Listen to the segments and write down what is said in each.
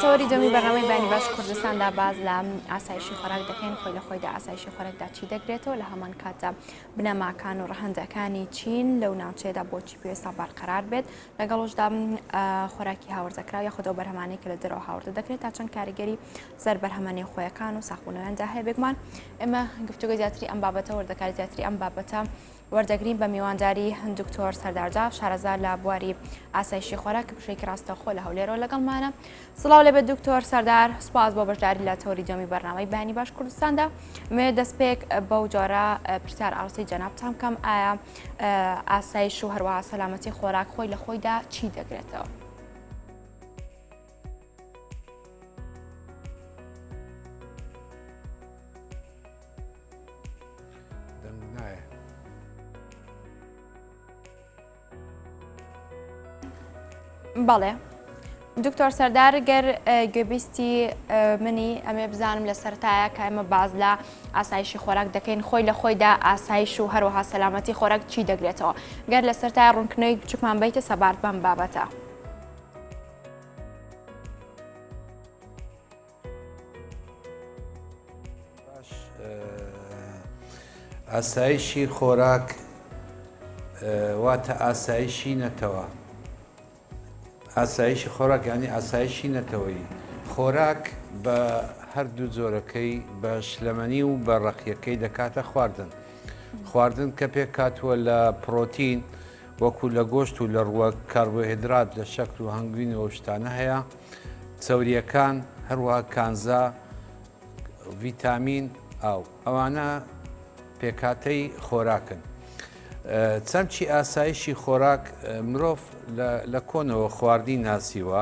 تەوەری دەمی بەڕەمەی بانی باش کوردستاندا باز لە ئاسایشی خۆراک دەکەین خۆی لە خۆیدا ئاسایشی خۆراکدا چی دەگرێتەوە لە هەمان کاتدا بنەماکان و ڕەهەندەکانی چین لەو ناوچەیەدا بۆچی پێویستە بەرقەرار بێت لەگەڵشدا خۆراکی هاوردەکراو یاخودەوە بەرهەمانەی کە لە دەرەوە هاوردە دەکرێت تا چەند کاریگەری سەر بەرهەمانی خۆیەکان و ساخبوونەوەیاندا هەیە بێگومان ئێمە گفتوگە زیاتری ئەم بابەتە وەردەکاری زیاتری ئەم بابەتە وەردەگرین بە میوانداری دکتۆر سەردارجاف شارەزا لە بواری ئاسایشی خۆراک کە پشەیەکی ڕاستەوخۆ لە هەولێرەوە لەگەڵمانە. سڵاو لەبێت دکتۆر سەردار، سوپاس بۆ بەشداری لە تەوەری جەمی بەرنامەی بانی باش کوردستاندا. مێ دەستپێک بەو جۆرە پرسیار ئاڕاستەی جەنابتان بکەم، ئایا ئاسایش و هەروەها سەلامەتی خۆراک خۆی لە خۆیدا چی دەگرێتەوە؟ بەڵێ دکتۆر سەردار، گەر گوێبیستی منی ئەمێ بزانم لە سەرتایە کە ئێمە باز لە ئاسایشی خۆراک دەکەین خۆی لە خۆیدا ئاسایش و هەروەها سەلامەتی خۆراک چی دەگرێتەوە؟ گەر لە سەرتای ڕوونکردنەوەی بچووکمان بیتە سەبارەت بەم بابەتە. ئاسایشی خۆراک واتە ئاسایشی نەتەوە. ئاسایشی خۆراک یعنی ئاسایشی نەتەوەیی. خۆراک بە هەردوو جۆرەکەی بە شلەمەنی و بە ڕەقیەکەی دەکاتە خواردن. خواردن کە پێک کاتووە لە پرۆتین وەکو لە گۆشت و لە ڕووە کاربۆهیدرات لە شەکر و هەنگوینەوە شتانە هەیە، چەوریەکان هەروەها کانزا، ڤیتامین ئاو، ئەوانە پێکاتەی خۆراکن. چەمچی ئاسایشی خۆراک مرۆڤ لە کۆنەوە خواردی ناسیوە،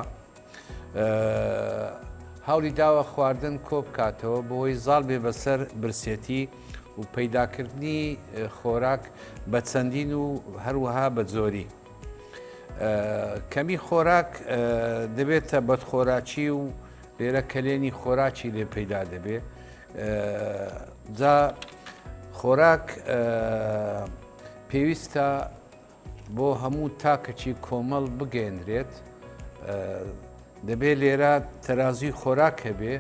هەوڵی داوە خواردن کۆ بکاتەوە بۆی زاڵ بێ بەسەر برسێتی و پەیداکردنی خۆراک بە چەندین و هەروەها بە جۆری. کەمی خۆراک دەبێتە بەدخۆراکی و لێرە کەلێنی خۆراکی لێ پەیدا دەبێت. جا خۆراک پێویستە بۆ هەموو تاکەچی کۆمەڵ بگەێنرێت، دەبێت لێرە تەرازوی خۆراک هەبێ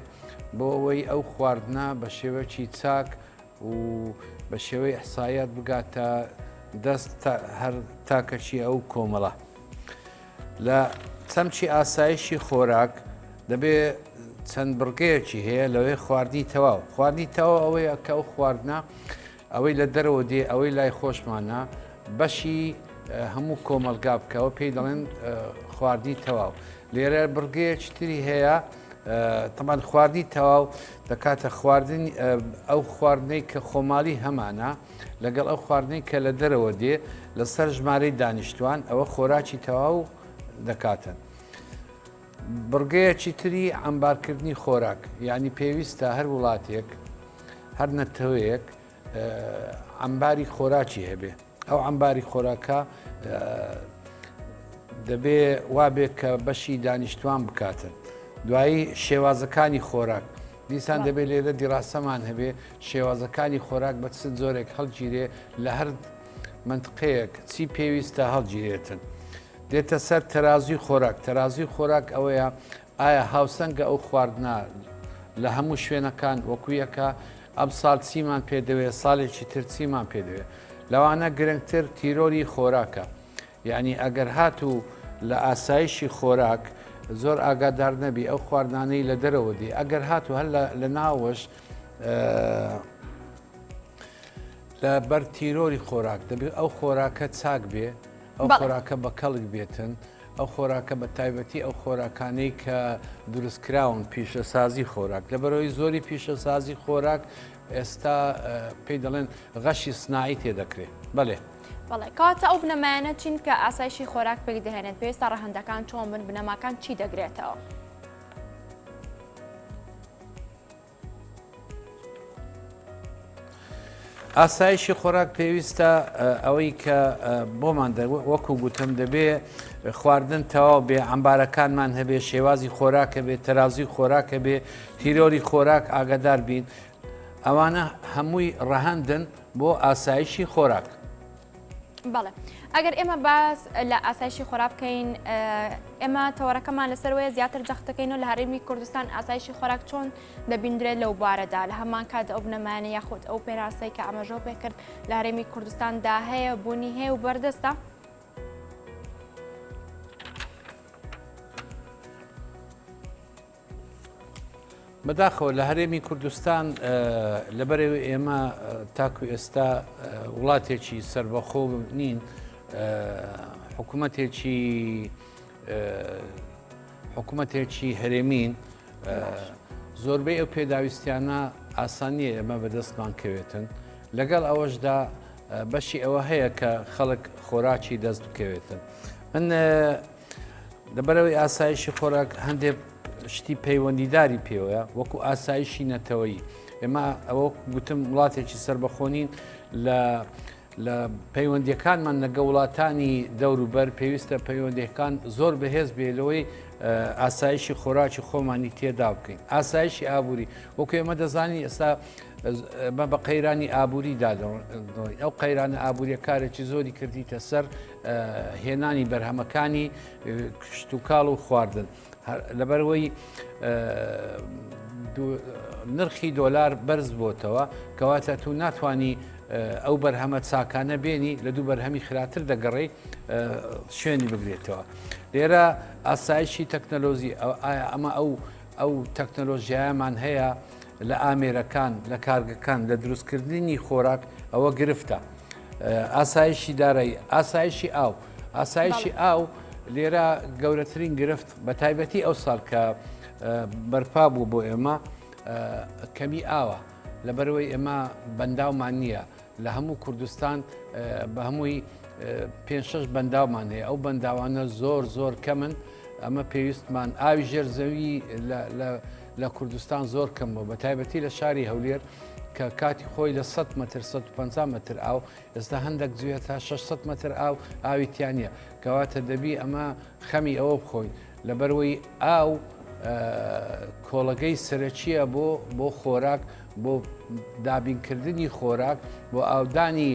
بۆ ئەوەی ئەو خواردنا بە شێوەکی چاک و بە شێوەی ئەحسایەت بگاتە دەست هەر تاکەچی ئەو کۆمەڵە. لە چەمچی ئاسایشی خۆراک دەبێت چەند بڕگەیەکی هەیە لەوەی خواردنی تەواو. خواردنی تەواو ئەوەیە کە ئەو خواردنا ئەوەی لە دەرەوە دێ ئەوەی لای خۆشمانە بەشی هەموو کۆمەلگا بکەوە پێی دەڵێن خواردنی تەواو. لێرە بڕگەیەکی تری هەیە، تەمان خواردنی تەواو دەکاتە خواردن ئەو خواردنەی کە خۆماڵی هەمانە لەگەڵ ئەو خواردنەی کە لە دەرەوە دێ لەسەر ژمارەی دانیشتوان ئەوە خۆراکی تەواو دەکاتن. بڕگەیەکی تری ئەمبارکردنی خۆراک، یعنی پێویستە هەر وڵاتێک هەر نەتەوەیەک ئەمباری خۆراکی هەبێ. ئەو ئەمباری خۆراکە دەبێ وابێت کە بەشی دانیشتوان بکاتن. دوایی شێوازەکانی خۆراک، دیسان دەبێت لێرە دیڕاستەمان هەبێ شێوازەکانی خۆراک بە چ زۆرێک هەڵگیرێ لە هەر منطقەیەک چی پێویستە هەڵگیرێتن. دێتە سەر تەرازوی خۆراک. تەرازوی خۆراک ئەوەیە ئایا هاوسەنگە ئەو خواردنا لە هەموو شوێنەکان وەکویەکە ئەم ساڵ چیمان پێدەوێت، ساڵێکی تر چیمان پێدەوێت. لەوانە گرنگتر تیرۆری خۆراکە، یعنی ئەگەر هاتوو لە ئاسایشی خۆراک زۆر ئاگادار نەبی ئەو خواردانەی لە دەرەوە دی، ئەگەر هاتوو هەر لە ناوەش لە بەر تیرۆری خۆراک دەبێت ئەو خۆراکە چاک بێ، ئەو خۆراکە بە کەڵک بێتن، ئەو خۆراکە بە تایبەتی ئەو خۆراکانەی کە دروستکراون پیشەسازی خۆراک. لەبەرەوەی زۆری پیشەسازی خۆراک ئێستا پێی دەڵێن غەشی سنایی تێدەکرێت. بەڵێ بەڵێ کاتە ئەو بنەمایانە چین کە ئاسایشی خۆراک پێک دەهێنێت پێویستە ڕەهەندەکان چۆن بن، بنەماکان چی دەگرێتەوە؟ ئاسایشی خۆراک پێویستە ئەوەی کە بۆمان وەکو گوتم دەبێ خواردن تەواو بێ، ئەمبارەکانمان هەبێ، شێوازی خۆراکە بێ، تەرازوی خۆراکە بێ، تیرۆری خۆراک ئاگادار بین. ئەوانە هەمووی ڕەهەندن بۆ ئاسایشی خۆراک. بەڵێ ئەگەر ئێمە باس لە ئاسایشی خۆراک بکەین ئێمە تەوەرەکەمان لەسەرەوەی زیاتر جەختەکەین و لە هەرێمی کوردستان ئاسایشی خۆراک چۆن دەبیندرێت لەو بارەدا لە هەمان کات ئەو بنەمانە یاخود ئەو پێناسەی کە ئەمەژۆ پێکرد لە هەرێمی کوردستاندا هەیە بوونی هەیە و بەردەستە. بەداخەوە لە هەرێمی کوردستان لەبەرەوەی ئێمە تاکو ئێستا وڵاتێکی سربەخۆ نین حکوومەتێکی هەرێمین زۆربەی ئەو پێداویستیانە ئاسانیە ئێمە بەدەستمان کەوێتن لەگەڵ ئەوەشدا بەشی ئەوە هەیە کە خەڵک خۆراکی دەست بکەوێتن. من لەبەرەوەی ئاسایشی خۆراک هەندێک شتی پەیوەندیداری پێوەیە وەکو ئاسایشی نەتەوەیی ئێمە ئەوە گوتم وڵاتێکی سربەخۆنین لە پەیوەندیەکانمان لەگە وڵاتانی دەوروبەر پێویستە پەیوەندیەکان زۆر بەهێز بێلەوەی ئاسایشی خۆراکی خۆمانی تێدا بکەین. ئاسایشی ئابووری وەکو ئێمە دەزانی ئێستا ئەمە بە قەیرانی ئابووریدا ئەو قەیرانە ئابووریە کارێکی زۆری کردیتە سەر هێنانی بەرهەمەکانی کشتتوکاڵ و خواردن. لەبەرەوەی نرخی دۆلار بەرز بۆتەوە کەواتە تو ناتوانانی ئەو بەرهەمە چاکانە بێنی لە دوو بەرهەمی خراتر دەگەڕی شوێنی بگرێتەوە. لێرە ئاسایشی تەکنەلۆژی ئەمە ئەو تەکنەلۆژیایەمان هەیە لە ئامێرەکان لە کارگەکان لە دروستکردنی خۆراک ئەوە گرفتە. ئاسایشی دارایی ئاسایشی ئاو ئاسایشی ئاو لێرە گەورەترین گرفت بە تایبەتی ئەو ساڵ کە بەرپا بوو بۆ ئێمە کەمی ئاوە لەبەرەوەی ئێمە بەنداومان نییە لە هەموو کوردستان بە هەمووی 5-6 بەنداومان هەیە ئەو بەنداوانە زۆر کەمن ئەمە پێویستمان ئاوی ژێرزەوی لە کوردستان زۆر کەم بوو بە تایبەتی لە شاری هەولێر کە کاتی خۆی لە 100 متر 150 متر ئاو ئێستا هەندێک جوێت تا 600 متر ئاوی تیانە کەواتە دەبی ئەمە خەمی ئەوە بخۆین لەبەرەوەی ئاو کۆڵەگەی سەرەکیە بۆ خۆراک بۆ دابینکردنی خۆراک بۆ ئاودانی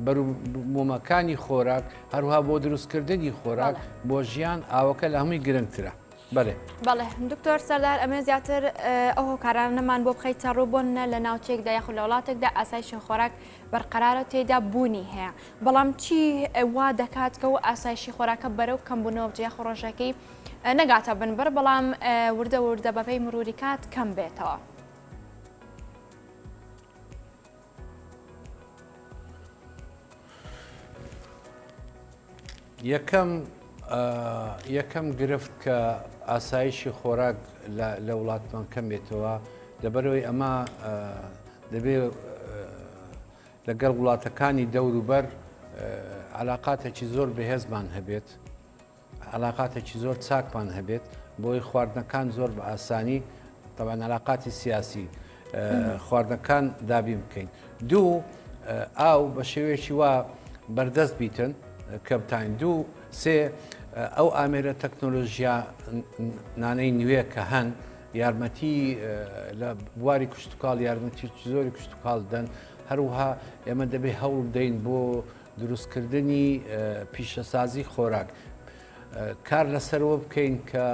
بەرومۆمەکانی خۆراک هەروها بۆ دروستکردنی خۆراک بۆ ژیان ئاوەکە لە هەمووی گرنگترە. بەڵێ دکتۆر سەردار ئەمە زیاتر ئەو هۆکارانەمان بۆ بخەیت ڕووبوونە لە ناوچێکدا یاخود لە وڵاتێکدا ئاسایشی خۆراک بەرقەرارە تێدا بوونی هەیە بەڵام چی وا دەکات کە و ئاسایشی خۆراکە بەرەو کەمبوونەوە بجێ خۆڕۆژەکەی نەگاتە بنبەر بەڵام وردە بەپەی مروری کات کەم بێتەوە. یەکەم گرفت کە ئاسایشی خۆراک لە وڵاتمان کەم بێتەوە لەبەرەوەی ئەمە دەبێت لەگەڵ وڵاتەکانی دەوروبەر علاقاتێکی زۆر بەهێزمان هەبێت علاقاتێکی زۆر چاکمان هەبێت بۆی خواردنەکان زۆر بە ئاسانی تەوان علاقاتی سیاسی خواردنەکان دابین بکەین. دوو ئاو بە شێوەیەکی وا بەردەست بیتن کە بتاین. دوو سێ ئەو ئامێرە تەکنۆلۆژیا نانەی نوێ کە هەن یارمەتی لە بواری کشتتوکاڵ یارمەتی زۆری کشتتوکاڵ دەن هەروها ئێمە دەبێت هەوڵ بدەین بۆ دروستکردنی پیشەسازی خۆراک کار لەسەرەوە بکەین کە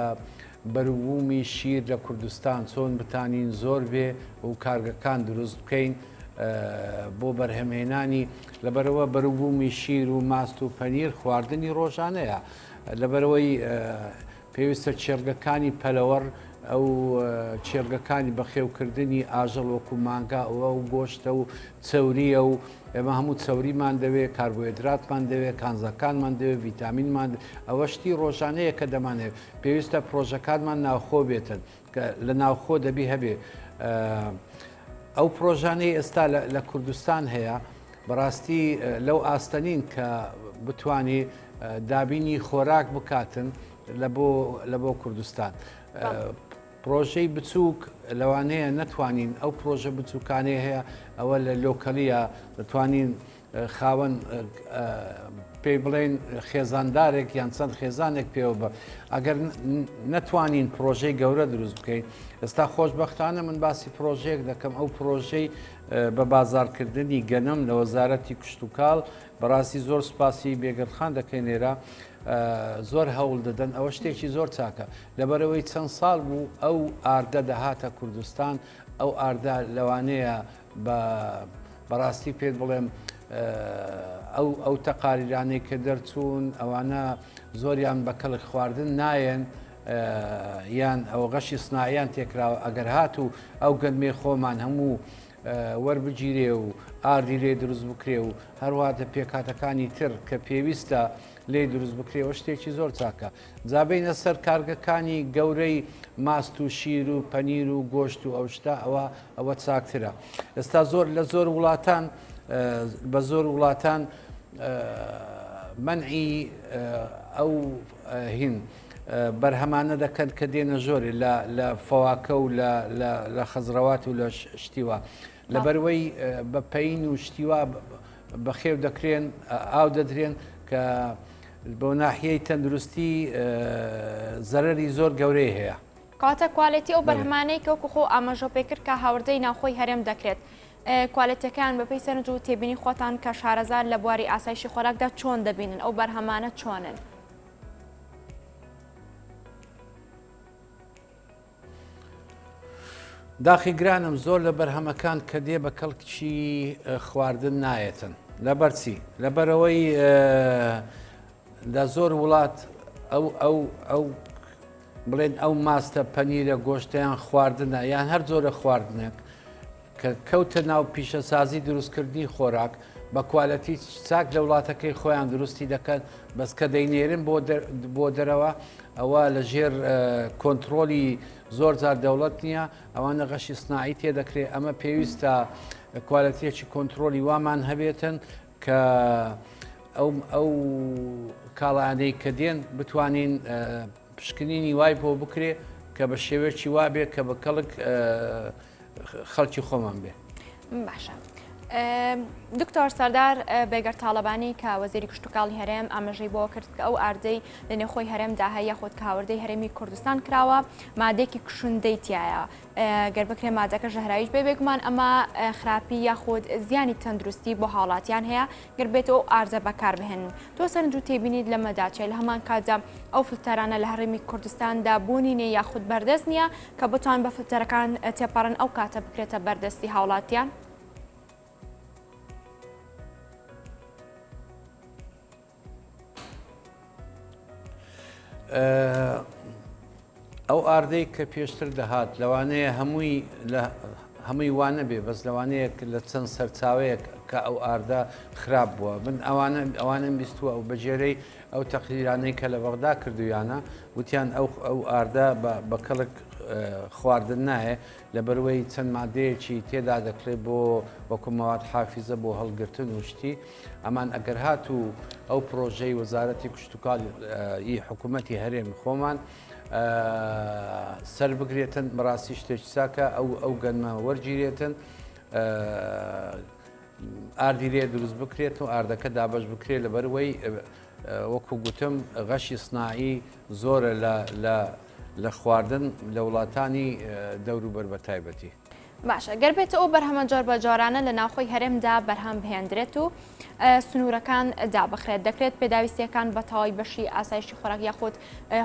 بەروبوومی شیر لە کوردستان چۆن بتانین زۆر بێ و کارگەکان دروست بکەین بۆ بەرهەمهێنانی لەبەرەوە بەروبوومی شیر و ماست و پەنیر خواردنی ڕۆژانەیە لەبەرەوەی پێویستە چێرگەکانی پەلەوەڕ ئەو چێرگەکانی بەخێوکردنی ئاژەڵ وەکو مانگا و گۆشتە و چەوریە و ئێمە هەموو چەوریمان دەوێت کاربۆهیدراتمان دەوێت کانزەکانمان دەوێت ڤیتامینمان ئەوە شتی ڕۆژانەیە کە دەمانێت پێویستە پرۆژەکانمان ناوخۆ بێتن کە لە ناوخۆ دەبی هەبێ. ئەو پرۆژانەی ئێستا لە کوردستان هەیە بەڕاستی لەو ئاستەنین کە بتوانێ دابینی خۆراک بکاتن لە بۆ کوردستان. پرۆژەی بچووک لەوانەیە نەتوانین ئەو پرۆژە بچووکانەیە هەیە ئەوە لە لۆکەلیە دەتوانین خاوەن پێی بڵێن خێزاندارێک یان چەند خێزانێک پێوە بە ئەگەر نەتوانین پرۆژەی گەورە دروست بکەین ئێستا خۆشببختانە من باسی پرۆژەیەک دەکەم ئەو پرۆژەی بە بازارکردنی گەنم لە وەزارەتی کشت و کاڵ بەڕاستی زۆر سوپاسی بێگەرخان دەکەین لێرە زۆر هەوڵ دەدەن ئەوە شتێکی زۆر چاکە لەبەرەوەی چەند ساڵ بوو ئەو ئاردە دەهاتە کوردستان ئەو ئاردە لەوانەیە بەڕاستی پێت بڵێم ئەو تەقاریرانەی کە دەرچوون ئەوانە زۆریان بە کەڵک خواردن نایەن یان ئەوە غەشی سناییان تێکراوە ئەگەر هات و ئەو گەنمێ خۆمان هەموو وەربگیرێ و ئاردی لێ دروست بکرێ و هەرواتە پێکاتەکانی تر کە پێویستە لێ دروست بکرێەوە شتێکی زۆر چاکە جابینە سەر کارگەکانی گەورەی ماست و شیر و پەنیر و گۆشت و ئەو شتا ئەوە چاکترە ئێستا زۆر لە زۆر وڵاتان بە زۆر وڵاتان منعی ئەو هین بەرهەمانە دەکەن کە دێنە ژۆرێ لە فەواکە و لە خەزڕەوات و لە شتیوە لەبەرەوەی بە پەین و شتیوا بەخێو دەکرێن ئاو دەدرێن کە بۆ ناحیەی تەندروستی زەرەری زۆر گەورەی هەیە کاتە کوالێتی ئەو بەرهەمانەی کە وەکو خۆ ئاماژە پێکرد کە هاوردەی ناوخۆی هەرێم دەکرێت کوالەتەکان بەپێی سەرنج و تێبینی خۆتان کە شارەزار لە بواری ئاسایشی خۆراکدا چۆن دەبینن ئەو بەرهەمانە چۆنن؟ داخی گرانم زۆر لە بەرهەمەکان کە دێ بە کەڵکی خواردن نایەتن لەبەرچی لەبەرەوەی لە زۆر وڵات ئەو بڵێن ئەو ماستە پەنیرە گۆشتیان خواردنە یان هەر جۆرە خواردنێک کە کەوتە ناو پیشەسازی دروستکردنی خۆراک بە کوالەتی چاک لە وڵاتەکەی خۆیان دروستی دەکەن بەس کە دەینێرن بۆ دەرەوە ئەوە لە ژێر کۆنتترۆلی زۆر جار دەوڵەت نییە ئەوانە غەشی سنایی تێدەکرێت ئەمە پێویستە کوالەتیەکی کۆنتترۆلی وامان هەبێتن کە ئەو کاڵانەی کە دێن بتوانین پشکنینی وای بۆ بکرێ کە بە شێوەیەکی وابێت کە بە کەڵک خەڵکی خۆمان بێ باشە. دکتۆر سەردار بێگەر تاڵەبانی کە وەزیری کشتتوکاڵی هەرێم ئاماژەی بۆ کرد کە ئەو ئاردەی لە نێخۆی هەرێمدا هەیە خۆت کاوردەی هەرێمی کوردستان کراوە مادێکی کشوندەی تایە گەر بکرێ مادەکە ژەهرایش بێ بێگومان ئەمە خراپی یاخود زیانی تەندروستی بۆ هاوڵاتیان هەیە گەر بێتەوە ئارزە بەکار بهێنن تۆ سەرنج و تێبینیت لە مەداچێت لە هەمان کاتدا ئەو فلتەرانە لە هەرێمی کوردستاندا بوونی نێ یاخود بەردەست نییە کە بتوان بە فلتەرەکان تێپەڕن ئەو کاتە بکرێتە بەردەستی هاوڵاتیان؟ ئەو ئاردەی کە پێشتر دەهات لەوانەیە هەمووی وانە بێ بەس لەوانەیە لە چەند سەرچاوەیە کە ئەو ئاردە خراپ بووە من ئەوانم بیستووە ئەو بەجێرەی ئەو تەقریرانەی کە لە بەغدا کردویانە وتیان ئەو ئاردە بە کەڵک خواردن نایە لەبەرەوەی چەند مادەیەکی تێدا دەکرێت بۆ وەکو مەواد حافیزە بۆ هەڵگرتن و شتی ئەمان ئەگەر هات و ئەو پرۆژەی وەزارەتی کشتتوکاڵی حکوومەتی هەرێمی خۆمان سەر بگرێتن بەڕاستی شتێکی چاکە ئەو گەنمە وەرگیرێتن ئاردی لێ دروست بکرێت و ئاردەکە دابش بکرێت لەبەرەوەی وەکو گوتم غەشی سنایی زۆرە لە خواردن لە وڵاتانی دەوروبەر بە تایبەتی. باشە گەر بێتە ئەو بەرهەمە جۆر بە جۆرانە لە ناوخۆی هەرێمدا بەرهەم بهێنرێت و سنوورەکان دابخرێت دەکرێت پێداویستیەکان بە تەواوی بەشی ئاسایشی خۆراک یاخود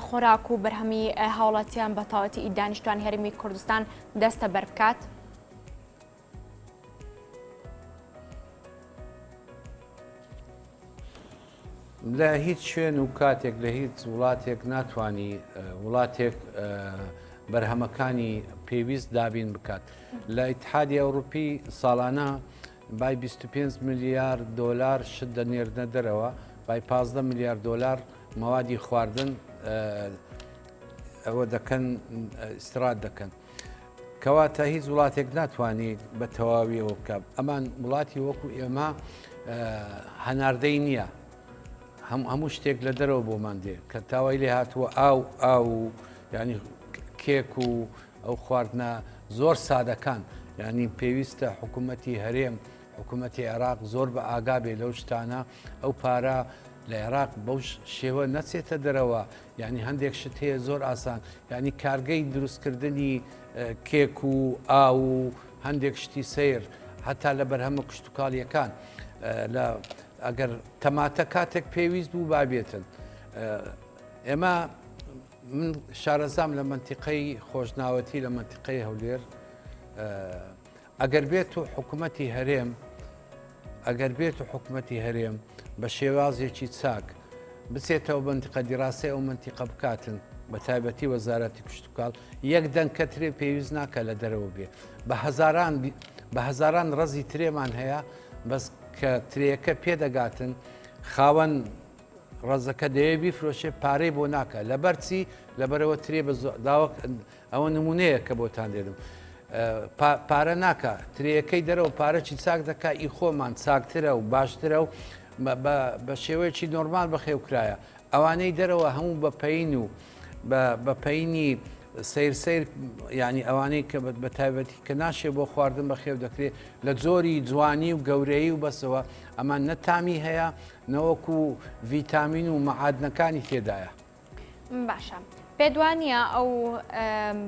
خۆراک و بەرهەمی هاوڵاتیان بە تاوەتی ئیدانیشتوانی هەرێمی کوردستان دەستە بەربکات. لە هیچ شوێن و کاتێک لە هیچ وڵاتێک ناتوانانی وڵاتێک بەرهەمەکانی پێویست دابین بکات. لە ئیتحادی ئەوروپی ساڵانە بای 25 میلیارد دلار شت دەنێردنە دەرەوە بای 15 میلیارد دلار مەوادی خواردن ئەوە دەکەن ئیسرات دەکەن. کەواتە هیچ وڵاتێک ناتوانێت بە تەواویەوە بکات. ئەمان وڵاتی وەکو ئێمە هەناردەی نییە. هەموو شتێک لە دەرەوە بۆمان دێ کە تاوای لێ هاتووە ئاو ینی کێک و ئەو خواردنە زۆر سادەکان ینی پێویستە حکوومەتی هەرێم حکوومەتی عێراق زۆر بە ئاگا بێ لەو شتانە ئەو پارە لە عێراق بەو شێوە نەچێتە دەرەوە یعنی هەندێک شت هەیە زۆر ئاسان یعنی کارگەی دروستکردنی کێک و ئاو و هەندێک شتی سیر هەتا لە بەرهەمە کشتتوکاڵیەکان ئەگەر تەماتە کاتێک پێویست بوو بابێتن ئێمە من شارەزام لە منتیقەی خۆشناوەتی لە منتیقەی هەولێر ئەگەر بێت و حکوومەتی هەرێم ئەگەر بێت و حکوومەتی هەرێم بە شێوازێکی چاک بچێتەوە منتیقە دیڕاسی ئەو منتیقە بکاتن بە تایبەتی وەزارەتی کشتتوکاڵ یەک دەنگ کەترێ پێویست ناکە لە دەرەوە بێ بە هەزاران ڕەزی ترێمان هەیە بەس کە ترێەکە پێدەگاتن خاوەن ڕەزەکە دەیە بیفرۆشێ پارەی بۆ ناکە لەبەرچی لەبەرەوە ترێ ئەوە نمونەیە کە بۆتان دێدم پارە ناکە ترێەکەی دەرەوە پارەی چاک دەکا ئی خۆمان چاکترە و باشترە و بە شێوەیەکی نۆرمال بەخێوکرایە ئەوانەی دەرەوە هەموو بەپەین و بەپەینی سیر ینی ئەوانەی کە بە تایبەتی کە ناشێ بۆ خواردن بە خێو دەکرێت لە جۆری جوانی و گەورەی و بەسەوە ئەمان نەتامی هەیە نەوەکو ڤیتامین و مەعادنەکانی تێدایە. باشە. پێدوانە ئەو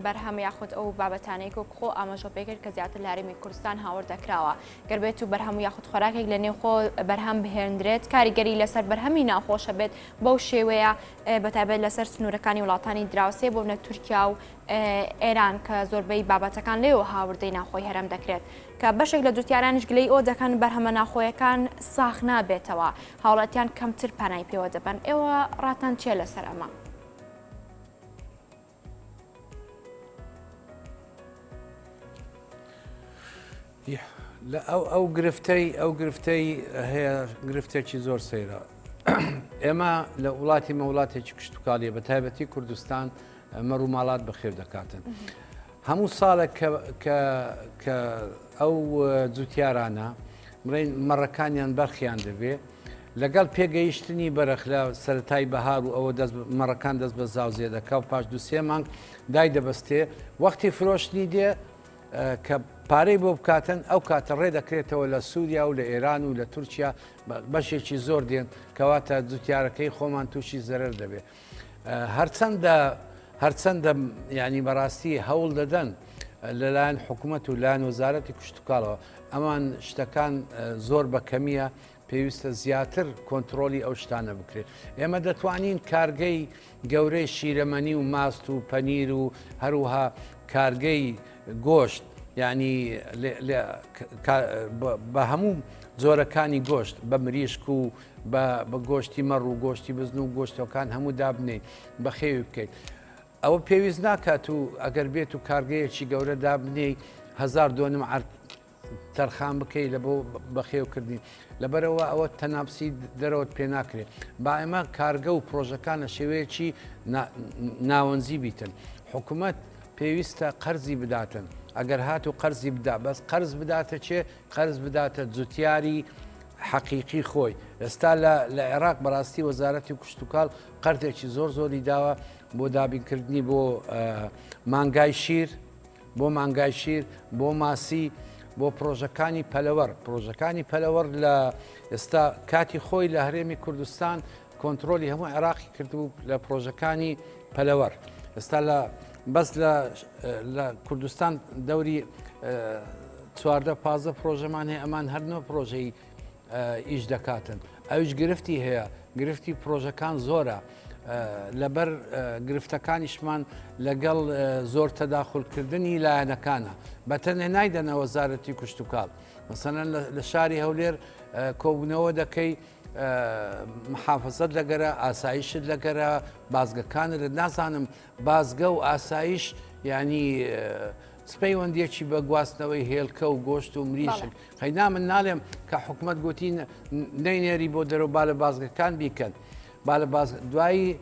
بەرهەم یاخود ئەو بابەتانەی کۆ خۆ ئاماژە پێکرد کە زیاتر لە هەرێمی کوردستان هاوڕ دەکراوە گەربێت و بەرهەم یاخود خۆراکێک لە نێو خۆ بەرهەم بهێنرێت کاریگەری لەسەر بەرهەمی ناخۆشە بێت بەو شێوەیە بەتایبەت لەسەر سنوورەکانی وڵاتانی دراوسێ بۆ نە تورکیا و ئێران کە زۆربەی بابەتەکان لێەوە هاوردەی ناخۆی هەرم دەکرێت کە بەشێک لە جوتیارانش گلەی ئەو دەکەن بەرهەمە ناخۆیەکان ساخ نابێتەوە هاوڵاتیان کەمتر پانای پێوە دەبن ئێوە ڕاتان چێ لەسەر ئەمە؟ ئەو گرفتەی هەیە گرفتێکی زۆر سەیرە ئێمە لە وڵاتی مەوڵاتێکی کشتتوکاڵیە بە تایبەتی کوردستان مەڕووماڵات بەخێو دەکاتن هەموو ساڵێک کە ئەو جوتیارانە مەڕەکانیان بەرخیان دەبێ لەگەڵ پێگەیشتنی بەرەخ لە سەرەتای بەهار و ئەوە مەڕەکان دەست بە زاوزێ دەکا و پاش 2-3 مانگ دای دەبەستێ وەختی فرۆشتنی دێ کە پارەی بۆ بکاتن ئەو کاتە ڕێ دەکرێتەوە لە سووریا و لە ئێران و لە تورکیا بەشێکی زۆر دێن کەواتە جوتیارەکەی خۆمان تووشی زەرەر دەبێت هەرچەندە ینی بەڕاستی هەوڵ دەدەن لەلایەن حکوومەت و لایەن وەزارەتی کشتتوکاڵەوە ئەمان شتەکان زۆر بە کەمیە پێویستە زیاتر کۆنتترۆلی ئەو شتانە بکرێت ئێمە دەتوانین کارگەی گەورەی شیرەمەنی و ماست و پەنیر و هەروها کارگەی گۆشت ینی بە هەموو جۆرەکانی گۆشت بە مریشک و بە گۆشتی مەڕ و گۆشتی بزن و گۆشتەکان هەموو دابنێ بە خێوی بکەیت ئەوە پێویست ناکات و ئەگەر بێت و کارگەیەکی گەورە دابنێی 1000 تەرخان بکەی لە بۆ بەخێوکردنی لەبەرەوە ئەوە تەناپسی دەرەوەت پێ ناکرێت با ئێمە کارگە و پرۆژەکان لە شێوەیەکی ناوەنزی بیتن حکوومەت پێویستە قەرزی بداتن ئەگەر هات و قەرزی بدا بەس قەرز بداتە چێ قەرز بداتە جوتیاری حەقیقی خۆی ئێستا لە عێراق بەڕاستی وەزارەتی کشتتوکاڵ قەردێکی زۆری داوە بۆ دابینکردنی بۆ مانگای شیر بۆ ماسی بۆ پرۆژەکانی پەلەوەەر لە ئێستا کاتی خۆی لە هەرێمی کوردستان کۆنتترۆلی هەموو عێراقی کردبوو لە پرۆژەکانی پەلەوەەر ئێستا بەس لە کوردستان دەوری 14 پرۆژەمان هەیە ئەمان هەرنەوە پرۆژەی ئیش دەکاتن ئەوش گرفتی هەیە گرفتی پرۆژەکان زۆرە لەبەر گرفتەکانیشمان لەگەڵ زۆر تەداخلکردنی لایەنەکانە بەتەنێ نایدەنە وەزارەتی کشتتوکاڵ مەسەنەن لە شاری هەولێر کۆبوونەوە دەکەی محافەزەت لەگەرە ئاسایشت لەگەرە بازگەکانت نازانم بازگە و ئاسایش ینی سپەیوەندێکی بە گواستنەوەی هێلکە و گۆشت و مریشک خەینا من ناڵێم کە حکوومەت گوتی نەینێری بۆ دەرەوە لە بازگەکان بیکەن دوایی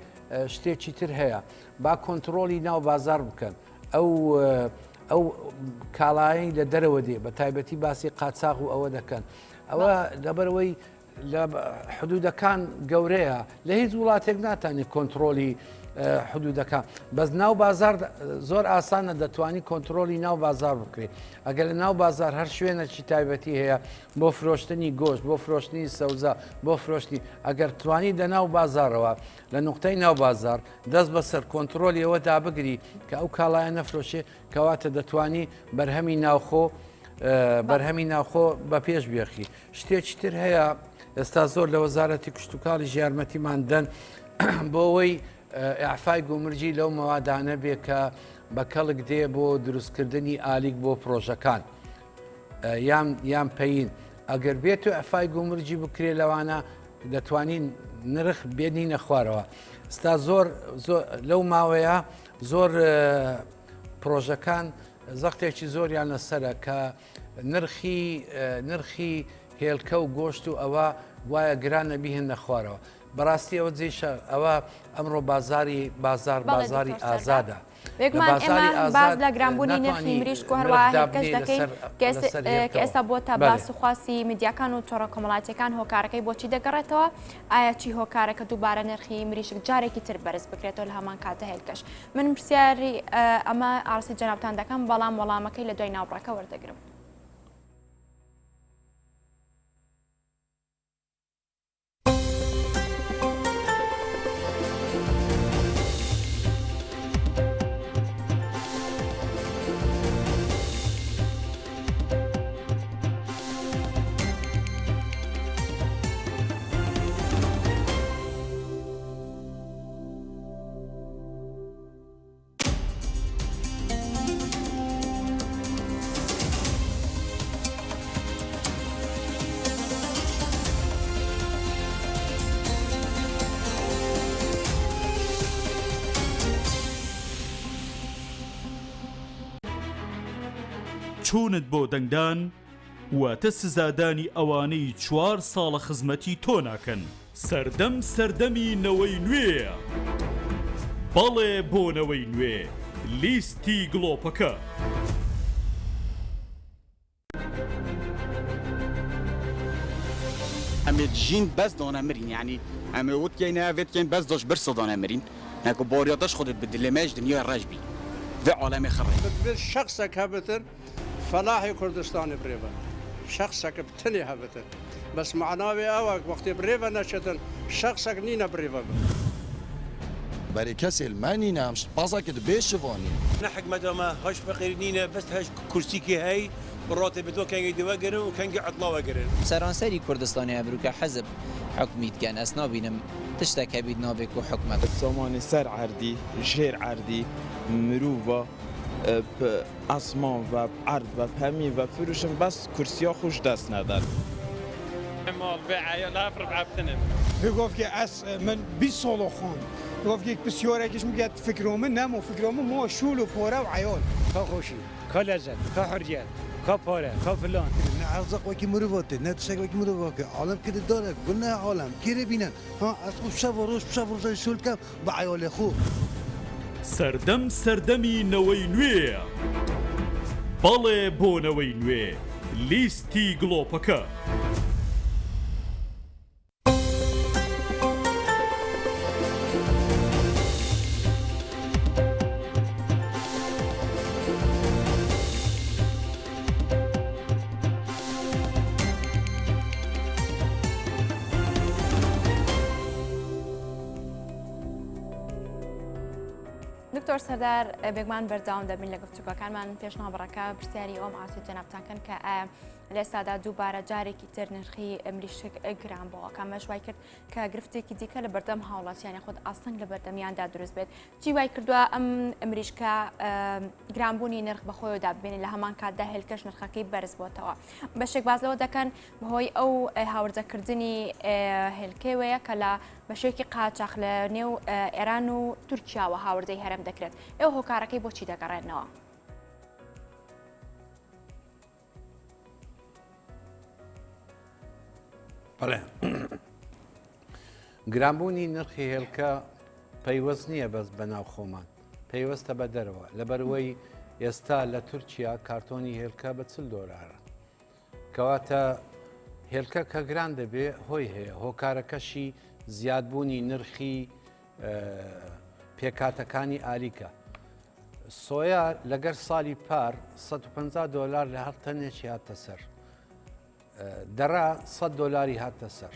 شتێکی تر هەیە با کۆنتترۆلی ناو بازار بکەن ئەو کاڵایی لە دەرەوە دێ بە تایبەتی باسی قاچاق و ئەوە دەکەن ئەوە لەبەرەوەی لە حدودەکان گەورەیە لە هیچ وڵاتێک ناتوانێت کۆنتترۆلی حدودەکان بەس ناو بازار زۆر ئاسانە دەتوانی کۆنتترۆلی ناو بازار بکرێت ئەگەر لە ناو بازار هەر شوێنەکی تایبەتی هەیە بۆ فرۆشتنی گۆشت بۆ فرۆشتنی سەوزە بۆ فرۆشتنی ئەگەر توانی دە ناو بازارەوە لە نقطەی ناو بازار دەست بەسەر کۆنتترۆلی ئەوە دابگری کە ئەو کاڵایە نەفرۆشێ کەواتە دەتوانی بەرهەمی ناوخۆ بە پێش بێخی شتێکی تر هەیە ئێستا زۆر لە وەزارەتی کشتتوکاڵی ژیارمەتیمان دەن بۆ ئەوەی ئەعفای گومرجی لەو مەوادانە بێ کە بە کەڵک دێ بۆ دروستکردنی ئالیک بۆ پرۆژەکان یان پەین ئەگەر بێت و ئەفای گومرجی بکرێ لەوانە دەتوانین نرخ بێنینە خوارەوە ستا زۆر لەو ماوەیە زۆر پرۆژەکان زەختێکی زۆریان لەسرە کە نرخی هێلکە و گۆشت و ئەوە وایە گرانە بیهێنە خوارەوە بەڕاستی ئەوە جێشە ئەوە ئەمڕۆ بازاری ئازادە باز لە گرانبوونی نرخی مریشک و هەروە هێلکەش دەکەین کە ئێستا بۆتە باس و خواسی میدیاکان و تۆڕە کۆمەڵاتیەکان هۆکارەکەی بۆچی دەگەڕێتەوە ئایا چی هۆکارەکە دووبارە نرخی مریشک جارێکی تر بەرز بکرێتەوە لە هەمان کاتە هێلکەش من پرسیاری ئەمە ئاڕاستی جەنابتان دەکەم بەڵام وەڵامەکەی لە دوای ناوڕەکە وەردەگرم چوونت بۆ دەنگدان واتە سزادانی ئەوانەی 4 ساڵە خزمەتی تۆ ناکەن سەردەمی نەوەی نوێیە بەڵێ بۆ نەوەی نوێ لیستی گڵۆپەکە ئەمێ ژین بەس دۆنەمرین یعنی ئەمێ وتکەین ناوێتکەین بەس دۆش برسە دۆنەمرین ناکە بۆریاتەش خودت بدلێمەش دنیای ڕژ بی في عالم خرج شخصك هبتر فلاحي كردستان بريفا شخصك بتني هبتر بس معناوي اوك وقت بريفا نشتن شخصك نينا بريفا بري كسي الماني نامش بازك بيشفوني نحق مدام هاش فقيرين بس هاش كرسيكي هاي الراتب بتوع كان يدوا قرن وكان قاعد طلاوه قرن سرانسري كردستاني ابروكا حزب حكميت كان اسنا بينم تشتكى بيد نافك وحكمت الصومالي سر عردي جير عردي مروفا اسمان و عرض و پمی و فروشم بس کرسیا خوش دست نداد مال بيع لا افرب عبتنا بيقول كي اس من بيصولو خان بيقول كي بسيوره كيش مقد فكروا منا مو فكروا مو شولو فورا وعيال كخوشي كلزت كحريات كفاره كفلان نعزق وكي مروفات نتشك وكي مروفات عالم كده دارك قلنا عالم كيري بينا ها اسقف شفروش زي شولكم بعيال اخو سەردەمی نەوەی نوێیە بەڵێ بۆ نەوەی نوێ لیستی گڵۆپەکە دکتۆر سەردار بێگومان بەرداوام دەبین لە گفتوگۆکانمان پێشنهاوبڕەکە پرسیاری ئەوم ئاسی جەنابتانکەن کە لە ئێستادا دووبارە جارێکی تر نرخی مریشک گران بۆ کامەش وای کرد کە گرفتێکی دیکە لە بەردەم هاوڵاتیانی خۆت ئاستەنگ لە بەردەمیاندا دروست بێت چی وای کردووە ئەم مریشکە گرانبوونی نرخ بەخۆیدا ببینێت لە هەمان کاتدا هێلکەش نرخەکەی بەرز بۆتەوە بەشێک بازەوە دەکەن بەهۆی ئەو هاوردەکردنی هێلکەوەیە کە لە بەشێکی قاچاق لە نێو ئێران و تورکیاوە هاوردەی هەرم دەکرێت ئێوە هۆکارەکەی بۆچی دەگەڕێنەوە؟ بەڵێ گرانبوونی نرخی هێلکە پەیوەست نییە بەس بەناو خۆمان پەیوەستە بە دەرەوە لەبەرەوەی ئێستا لە تورکیا کارتۆنی هێلکە بە $40 کەواتە هێلکە کە گران دەبێ هۆی هەیە هۆکارەکەشی زیادبوونی نرخی پێکاتەکانی ئالیکە سۆیا لەگەر ساڵی پار $150 لە هەر تەنێکی هاتە سەر دەڕا $100 هاتە سەر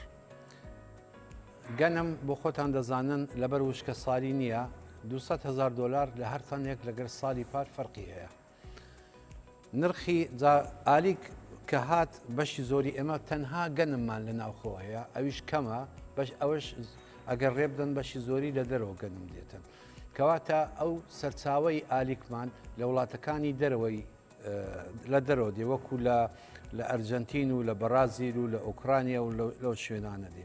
گەنم بۆ خۆتان دەزانن لەبەر وشکە ساڵی نییە $200,000 لە هەر تەنێک لەگەر ساڵی پار فەرقی هەیە نرخی ئالیک کە هات بەشی زۆری ئێمە تەنها گەنممان لە ناوخۆ هەیە ئەویش کەمە ئەوش ئەگەر ڕێبدەن بەشی زۆری لە دەرەوە گەنم دێتن کەواتە ئەو سەرچاوی ئالیکمان لە وڵاتەکانی دەرەوەی لە دەرەوە دێ وەکو لە ئەرجەنتین و لە بەرازیل و لە ئوکرانیا و لەو شوێنانە دێ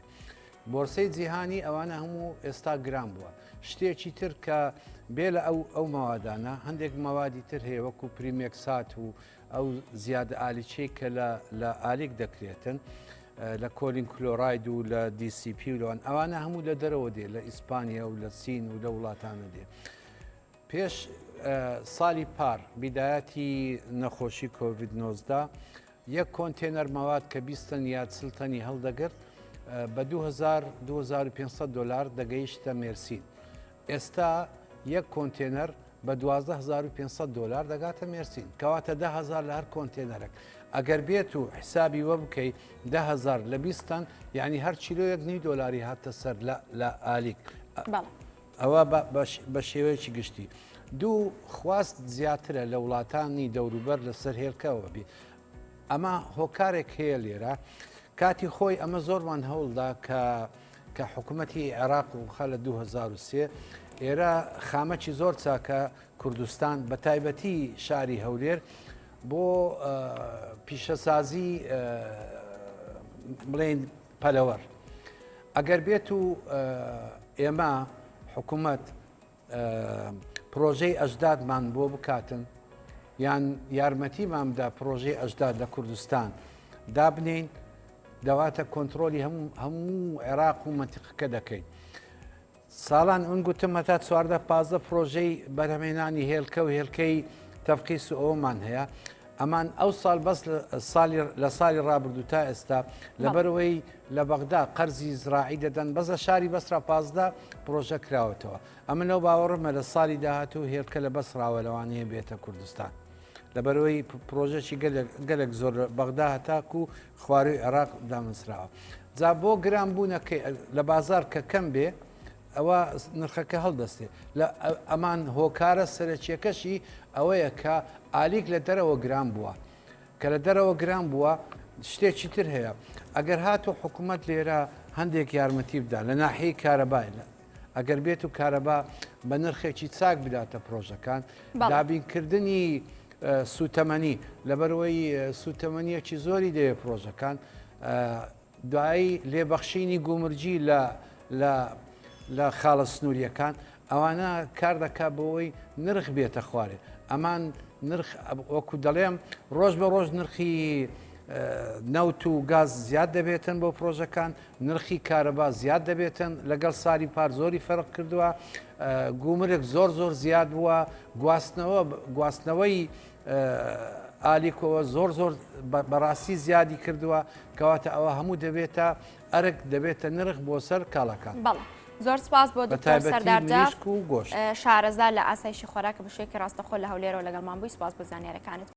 بۆرسەی جیهانی ئەوانە هەموو ئێستا گران بووە شتێکی تر کە بێ لە ئەو مەوادانە هەندێک مەوادی تر هەیە وەکو پریمێکسات و ئەو زیادە ئالیچەی کە لە ئالیک دەکرێتن لە کۆلین کلۆراید و لە دیسیP و لەوان ئەوانە هەموو لە دەرەوە دێ لە ئیسپانیا و لە سین و لە وڵاتانە دێ پێش ساڵی پار بیدایەتی نەخۆشی کۆڤید-19 یەک کۆنتێنەر مەواد کە 20 یا 40 تەنی هەڵدەگرت بە $2,500 دەگەیشتە مێرسین ئێستا یەک کۆنتێنەر بە $12,500 دەگاتە مێرسین کەواتە $10,000 لە هەر کۆنتێنەرێک ئەگەر بێت و حسابی وە بکەیت $10,000 لە 20 یعنی هەر $1.5 هاتە سەر لە ئالیک ئەوە بە شێوەیەکی گشتی دوو خواست زیاترە لە وڵاتانی دەوروبەر لەسەر هێلکەوە بێ ئەمە هۆکارێک هەیە لێرە کاتی خۆی ئەمە زۆرمان هەوڵدا کە حکوومەتی عێراق و خە لە 2003 ئێرە خامەکی زۆر چاکە کوردستان بە تایبەتی شاری هەولێر بۆ پیشەسازی بڵێن پەلەوەر ئەگەر بێت و ئێمە حکوومەت پرۆژەی ئەجدادمان بۆ بکاتن یان یارمەتیمامدا پرۆژەی ئەجداد لە کوردستان دابنین دەواتە کۆنتترۆلی هەموو عێراق و منتیقەکە دەکەین ساڵان من گوتم هەتا 14-15 پرۆژەی بەرهەمێنانی هێلکە و هێلکەی تەفقیس و ئەومان هەیە ئەمان ئەو ساڵ بەس لە ساڵی ڕابردوو تا ئێستا لەبەرەوەی لە بەغدا قەرزی زراعی دەدەن بەزە شاری بەسرا 15 پرۆژە کراوەتەوە ئەمە لەو باوەڕمە لە ساڵی داهاتوو هێلکە لە بەسراوە لەوانەیە بێتە کوردستان لەبەرەوەی پرۆژێکی گەلێک زۆر بەغدا هەتاک و خواروی عێراق دامەزراوە جا بۆ گران بوونەکەی لە بازار کە کەم بێ ئەوە نرخەکە هەڵدەستێ لە ئەمان هۆکارە سەرچیەکەشی ئەوەیە کە ئالیک لە دەرەوە گران بووە کە لە دەرەوە گران بووە شتێکی تر هەیە ئەگەر هاتو حکوومەت لێرە هەندێک یارمەتی بدا لە ناحیەی کارەبای ئەگەر بێت و کارەبا بە نرخێکی چاک بداتە پرۆژەکان دابینکردنی سوتەمەنی لەبەرەوەی سوتەمەنیەکی زۆری دەوێت پرۆژەکان دوایی لێبەخشینی گومرجی لە خاڵە سنووریەکان ئەوانە کار دەکا بەوەی نرخ بێتە خوارێ ئەمان نرخ وەکو دەڵێم ڕۆژ بە ڕۆژ نرخی نەوت و گاز زیاد دەبێتن بۆ پرۆژەکان نرخی کارەبا زیاد دەبێتن لەگەڵ ساری پار زۆری فەرق کردووە گومرێک زۆر زیاد بووە گواستنەوەی ئالیکەوە زۆر بەڕاستی زیادی کردووە کەواتە ئەوە هەموو دەبێتە ئەرک دەبێتە نرخ بۆ سەر کاڵەکان زۆر سپاس بۆ دکتۆر سەردارجار و گۆشت شارەزا لە ئاسایشی خۆراکە بە شێوەیەکی ڕاستەخۆ لە هەولێرەوە لەگەڵمان بووی سپاس بۆ زانیاریەکانت